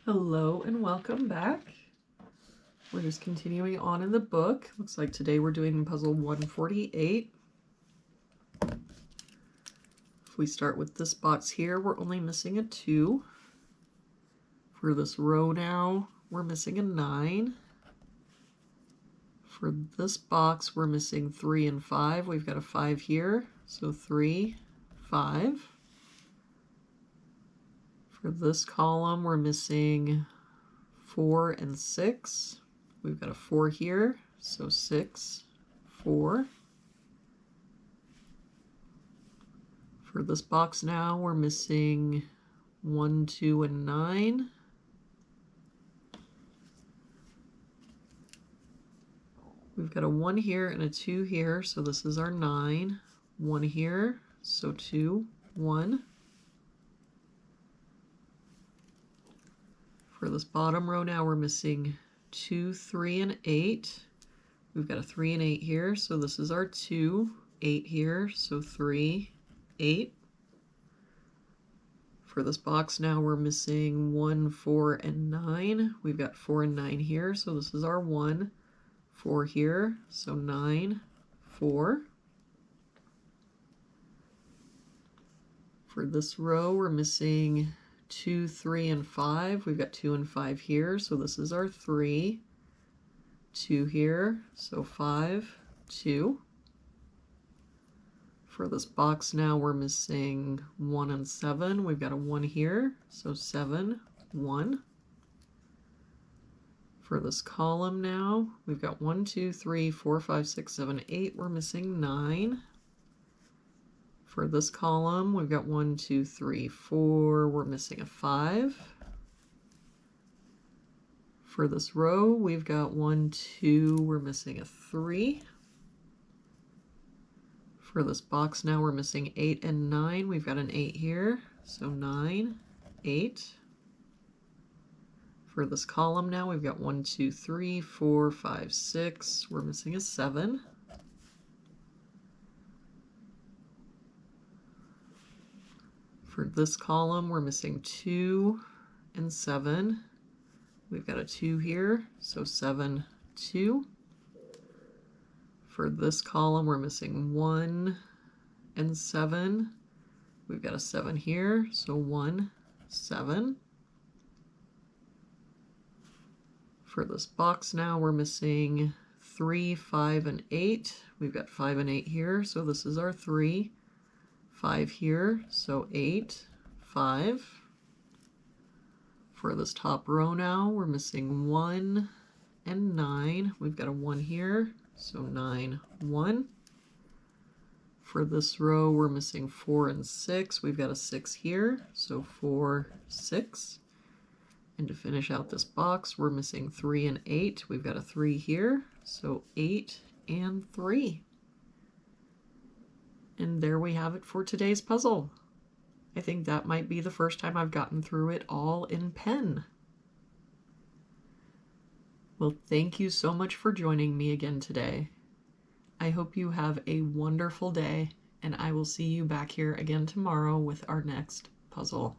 Hello and welcome back. We're just continuing on in the book. Looks like today we're doing puzzle 148. If we start with this box here, we're only missing a 2. For this row now, we're missing a 9. For this box, we're missing 3 and 5. We've got a 5 here, so 3, 5. For this column, we're missing 4 and 6. We've got a 4 here, so 6, 4. For this box now, we're missing 1, 2, and 9. We've got a 1 here and a 2 here, so this is our 9. 1 here, so 2, 1. For this bottom row now, we're missing 2, 3, and 8. We've got a 3 and 8 here, so this is our 2. 8 here, so 3, 8. For this box now, we're missing 1, 4, and 9. We've got 4 and 9 here, so this is our 1. 4 here, so 9, 4. For this row, we're missing 2, 3, and 5. We've got 2 and 5 here, so this is our 3. 2 here, so 5, 2. For this box now, we're missing 1 and 7. We've got a 1 here, so 7, 1. For this column now, we've got 1, 2, 3, 4, 5, 6, 7, 8. We're missing 9. For this column, we've got 1, 2, 3, 4. We're missing a 5. For this row, we've got 1, 2. We're missing a 3. For this box now, we're missing 8 and 9. We've got an 8 here, so 9, 8. For this column now, we've got 1, 2, 3, 4, 5, 6. We're missing a 7. For this column, we're missing 2 and 7. We've got a 2 here, so 7, 2. For this column, we're missing 1 and 7. We've got a 7 here, so 1, 7. For this box now, we're missing 3, 5, and 8. We've got 5 and 8 here, so this is our 3. 5 here, so 8, 5. For this top row now, we're missing 1 and 9. We've got a 1 here, so 9, 1. For this row, we're missing 4 and 6. We've got a 6 here, so 4, 6. And to finish out this box, we're missing 3 and 8. We've got a 3 here, so 8 and 3. And there we have it for today's puzzle. I think that might be the first time I've gotten through it all in pen. Well, thank you so much for joining me again today. I hope you have a wonderful day, and I will see you back here again tomorrow with our next puzzle.